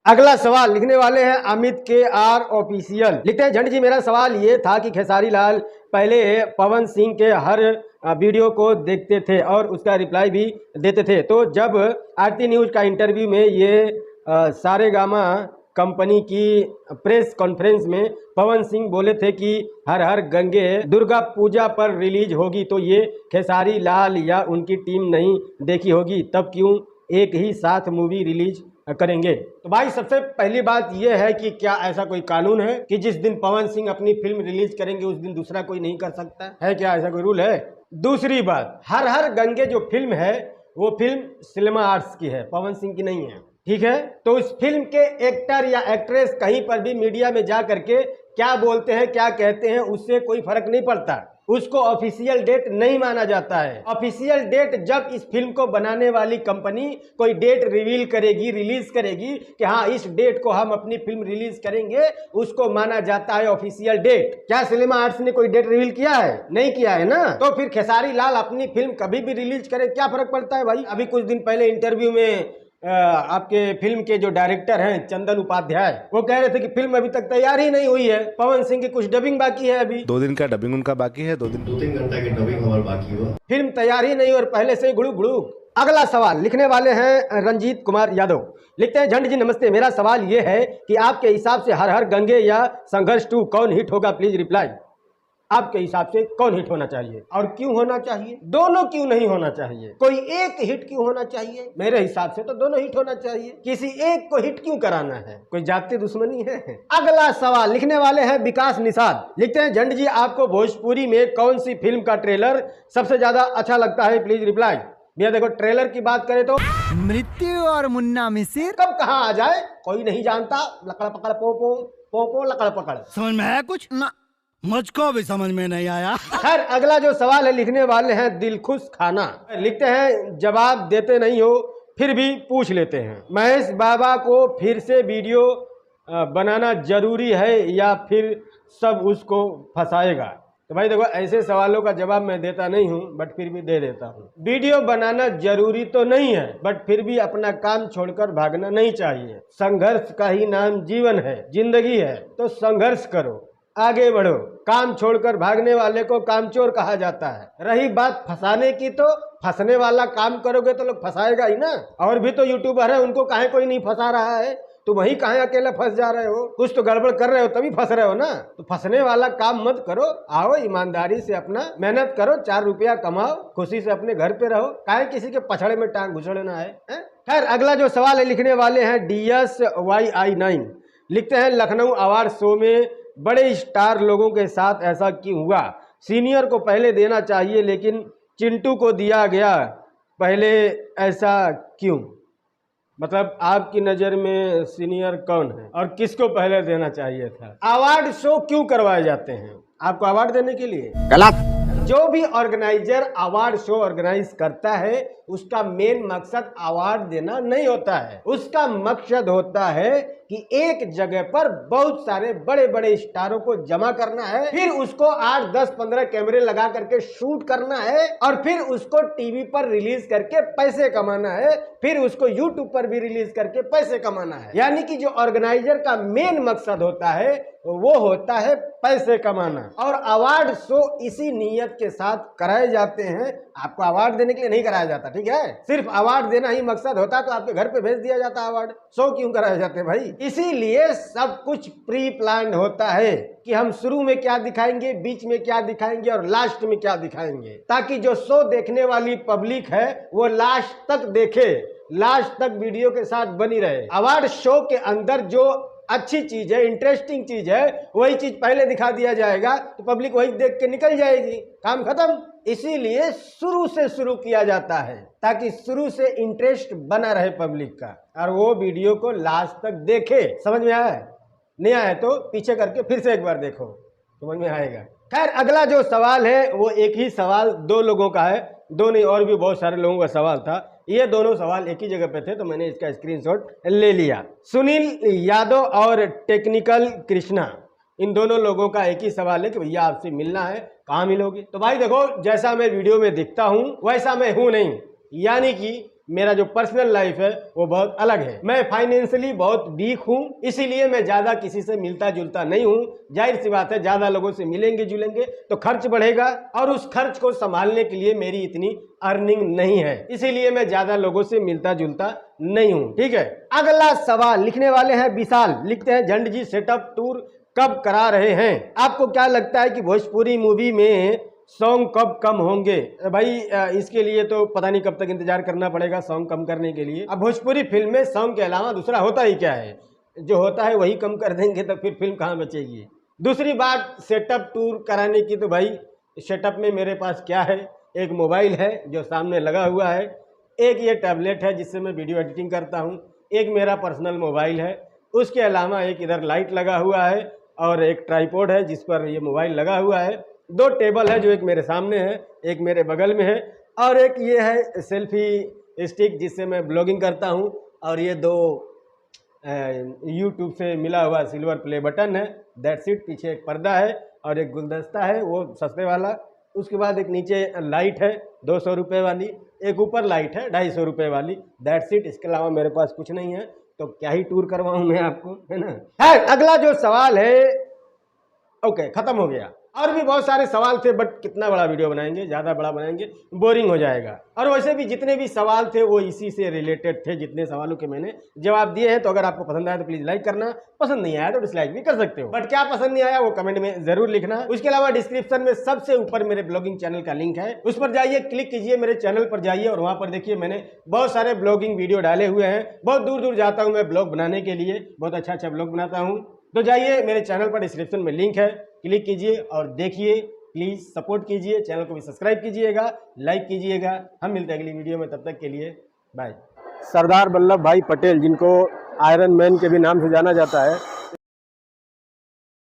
अगला सवाल लिखने वाले हैं अमित के आर ऑफिशियल। लिखते हैं, झंड जी मेरा सवाल ये था कि खेसारी लाल पहले पवन सिंह के हर वीडियो को देखते थे और उसका रिप्लाई भी देते थे, तो जब आरती न्यूज का इंटरव्यू में ये सारेगामा कंपनी की प्रेस कॉन्फ्रेंस में पवन सिंह बोले थे कि हर हर गंगे दुर्गा पूजा पर रिलीज होगी, तो ये खेसारी लाल या उनकी टीम नहीं देखी होगी, तब क्यों एक ही साथ मूवी रिलीज करेंगे? तो भाई सबसे पहली बात यह है कि क्या ऐसा कोई कानून है कि जिस दिन पवन सिंह अपनी फिल्म रिलीज करेंगे उस दिन दूसरा कोई नहीं कर सकता है? क्या ऐसा कोई रूल है? दूसरी बात, हर हर गंगे जो फिल्म है वो फिल्म सिनेमा आर्ट्स की है, पवन सिंह की नहीं है, ठीक है? तो उस फिल्म के एक्टर या एक्ट्रेस कहीं पर भी मीडिया में जा करके क्या बोलते हैं क्या कहते हैं उससे कोई फर्क नहीं पड़ता, उसको ऑफिशियल डेट नहीं माना जाता है। ऑफिशियल डेट जब इस फिल्म को बनाने वाली कंपनी कोई डेट रिवील करेगी, रिलीज करेगी कि हाँ इस डेट को हम अपनी फिल्म रिलीज करेंगे, उसको माना जाता है ऑफिशियल डेट। क्या सिनेमा आर्ट्स ने कोई डेट रिवील किया है? नहीं किया है ना, तो फिर खेसारी लाल अपनी फिल्म कभी भी रिलीज करे, क्या फर्क पड़ता है भाई? अभी कुछ दिन पहले इंटरव्यू में आपके फिल्म के जो डायरेक्टर हैं चंदन उपाध्याय, वो कह रहे थे कि फिल्म अभी तक तैयार ही नहीं हुई है, पवन सिंह की कुछ डबिंग बाकी है, अभी 2 दिन का डबिंग उनका बाकी है, 2-3 घंटा की डबिंग हमारा बाकी हुआ, फिल्म तैयार ही नहीं और पहले से गुड़ू गुड़ू। अगला सवाल लिखने वाले हैं रंजीत कुमार यादव। लिखते हैं, झंड जी नमस्ते, मेरा सवाल ये है कि आपके हिसाब से हर हर गंगे या संघर्ष 2 कौन हिट होगा? Please reply. आपके हिसाब से कौन हिट होना चाहिए और क्यों होना चाहिए? दोनों क्यों नहीं होना चाहिए? कोई एक हिट क्यों होना चाहिए? मेरे हिसाब से तो दोनों हिट होना चाहिए, किसी एक को हिट क्यों कराना है? कोई जाति दुश्मनी है? अगला सवाल लिखने वाले हैं विकास निषाद। लिखते हैं, झंड जी आपको भोजपुरी में कौन सी फिल्म का ट्रेलर सबसे ज्यादा अच्छा लगता है? Please reply. भैया देखो, ट्रेलर की बात करें तो मृत्यु और मुन्ना मिसिर कब कहाँ आ जाए कोई नहीं जानता, लकड़ पकड़ पोपो पोपो लकड़ पकड़। समझ में आया कुछ ना? मुझको भी समझ में नहीं आया। खैर अगला जो सवाल है लिखने वाले हैं दिलखुश खाना। लिखते हैं, जवाब देते नहीं हो फिर भी पूछ लेते हैं, महेश बाबा को फिर से वीडियो बनाना जरूरी है या फिर सब उसको फंसाएगा? तो भाई देखो, ऐसे सवालों का जवाब मैं देता नहीं हूं, बट फिर भी दे देता हूं। वीडियो बनाना जरूरी तो नहीं है, बट फिर भी अपना काम छोड़कर भागना नहीं चाहिए। संघर्ष का ही नाम जीवन है, जिंदगी है, तो संघर्ष करो, आगे बढ़ो। काम छोड़कर भागने वाले को कामचोर कहा जाता है। रही बात फंसाने की, तो फंसने वाला काम करोगे तो लोग फंसाएगा ही ना। और भी तो यूट्यूबर है, उनको काहे कोई नहीं फंसा रहा है, तो वही कहाँ अकेले फंस जा रहे हो? कुछ तो गड़बड़ कर रहे हो तभी फंस रहे हो ना। तो फंसने वाला काम मत करो, आओ ईमानदारी से अपना मेहनत करो, 4 रुपया कमाओ, खुशी से अपने घर पे रहो, काहे किसी के पछड़े में टांग घुसड़ना है? खैर अगला जो सवाल है लिखने वाले हैं DSYI9। लिखते हैं, लखनऊ अवार्ड शो में बड़े स्टार लोगों के साथ ऐसा क्यों हुआ? सीनियर को पहले देना चाहिए लेकिन चिंटू को दिया गया पहले, ऐसा क्यों? मतलब आपकी नज़र में सीनियर कौन है और किसको पहले देना चाहिए था? अवार्ड शो क्यों करवाए जाते हैं? आपको अवार्ड देने के लिए? गलत। जो भी ऑर्गेनाइजर अवार्ड शो ऑर्गेनाइज करता है उसका मेन मकसद अवार्ड देना नहीं होता है, उसका मकसद होता है कि एक जगह पर बहुत सारे बड़े बड़े स्टारों को जमा करना है, फिर उसको 8, 10, 15 कैमरे लगा करके शूट करना है और फिर उसको टीवी पर रिलीज करके पैसे कमाना है, फिर उसको यूट्यूब पर भी रिलीज करके पैसे कमाना है। यानी कि जो ऑर्गेनाइजर का मेन मकसद होता है वो होता है पैसे कमाना, और अवार्ड शो इसी नीयत के साथ कराए जाते हैं। आपको अवार्ड देने के लिए नहीं कराया जाता, ठीक है? सिर्फ अवार्ड देना ही मकसद होता तो आपके घर पे भेज दिया जाता अवार्ड। शो क्यों कराए जाते हैं भाई? इसीलिए सब कुछ प्री प्लान होता है कि हम शुरू में क्या दिखाएंगे, बीच में क्या दिखाएंगे और लास्ट में क्या दिखाएंगे, ताकि जो शो देखने वाली पब्लिक है वो लास्ट तक देखे, लास्ट तक वीडियो के साथ बनी रहे। अवार्ड शो के अंदर जो अच्छी चीज है, इंटरेस्टिंग चीज है, वही चीज पहले दिखा दिया जाएगा तो पब्लिक वही देख के निकल जाएगी, काम खत्म। इसीलिए शुरू से शुरू किया जाता है ताकि शुरू से इंटरेस्ट बना रहे पब्लिक का और वो वीडियो को लास्ट तक देखे। समझ में आया? नहीं आया तो पीछे करके फिर से एक बार देखो, समझ में आएगा। खैर अगला जो सवाल है वो एक ही सवाल 2 लोगों का है, 2 नहीं और भी बहुत सारे लोगों का सवाल था। ये दोनों सवाल एक ही जगह पे थे तो मैंने इसका स्क्रीनशॉट ले लिया। सुनील यादव और टेक्निकल कृष्णा, इन दोनों लोगों का एक ही सवाल है कि भैया आपसे मिलना है, कहाँ मिलोगे? तो भाई देखो, जैसा मैं वीडियो में दिखता हूँ वैसा मैं हूँ नहीं, यानी कि मेरा जो पर्सनल लाइफ है वो बहुत अलग है। मैं फाइनेंशियली बहुत वीक हूँ, इसीलिए मैं ज्यादा किसी से मिलता जुलता नहीं हूँ। जाहिर सी बात है, ज्यादा लोगों से मिलेंगे जुलेंगे तो खर्च बढ़ेगा और उस खर्च को संभालने के लिए मेरी इतनी अर्निंग नहीं है, इसीलिए मैं ज्यादा लोगों से मिलता जुलता नहीं हूँ। ठीक है, अगला सवाल लिखने वाले हैं विशाल, लिखते हैं झंड जी सेटअप टूर कब करा रहे हैं? आपको क्या लगता है कि भोजपुरी मूवी में सॉन्ग कब कम होंगे? भाई इसके लिए तो पता नहीं कब तक इंतजार करना पड़ेगा सॉन्ग कम करने के लिए। अब भोजपुरी फिल्म में सॉन्ग के अलावा दूसरा होता ही क्या है? जो होता है वही कम कर देंगे तो फिर फिल्म कहाँ बचेगी। दूसरी बात सेटअप टूर कराने की, तो भाई सेटअप में मेरे पास क्या है? एक मोबाइल है जो सामने लगा हुआ है, एक ये टैबलेट है जिससे मैं वीडियो एडिटिंग करता हूँ, एक मेरा पर्सनल मोबाइल है, उसके अलावा एक इधर लाइट लगा हुआ है और एक ट्राइपॉड है जिस पर ये मोबाइल लगा हुआ है, 2 टेबल है जो एक मेरे सामने है, एक मेरे बगल में है, और एक ये है सेल्फी स्टिक जिससे मैं ब्लॉगिंग करता हूँ, और ये 2 यूट्यूब से मिला हुआ सिल्वर प्ले बटन है। That's it. पीछे एक पर्दा है और एक गुलदस्ता है वो सस्ते वाला। उसके बाद एक नीचे लाइट है 200 रुपये वाली, एक ऊपर लाइट है 250 रुपये वाली। That's it. इसके अलावा मेरे पास कुछ नहीं है, तो क्या ही टूर करवाऊँ मैं आपको, है ना। है अगला जो सवाल है, ओके खत्म हो गया। और भी बहुत सारे सवाल थे, बट कितना बड़ा वीडियो बनाएंगे, ज़्यादा बड़ा बनाएंगे बोरिंग हो जाएगा। और वैसे भी जितने भी सवाल थे वो इसी से रिलेटेड थे, जितने सवालों के मैंने जवाब दिए हैं। तो अगर आपको पसंद आया तो प्लीज़ लाइक करना, पसंद नहीं आया तो डिसलाइक भी कर सकते हो, बट क्या पसंद नहीं आया वो कमेंट में जरूर लिखना। उसके अलावा डिस्क्रिप्शन में सबसे ऊपर मेरे ब्लॉगिंग चैनल का लिंक है, उस पर जाइए, क्लिक कीजिए, मेरे चैनल पर जाइए और वहाँ पर देखिए मैंने बहुत सारे ब्लॉगिंग वीडियो डाले हुए हैं। बहुत दूर दूर जाता हूँ मैं ब्लॉग बनाने के लिए, बहुत अच्छा ब्लॉग बनाता हूँ। तो जाइए, मेरे चैनल पर डिस्क्रिप्शन में लिंक है, क्लिक कीजिए और देखिए। प्लीज़ सपोर्ट कीजिए, चैनल को भी सब्सक्राइब कीजिएगा, लाइक कीजिएगा। हम मिलते हैं अगली वीडियो में, तब तक के लिए बाय। सरदार वल्लभ भाई पटेल, जिनको आयरन मैन के भी नाम से जाना जाता है,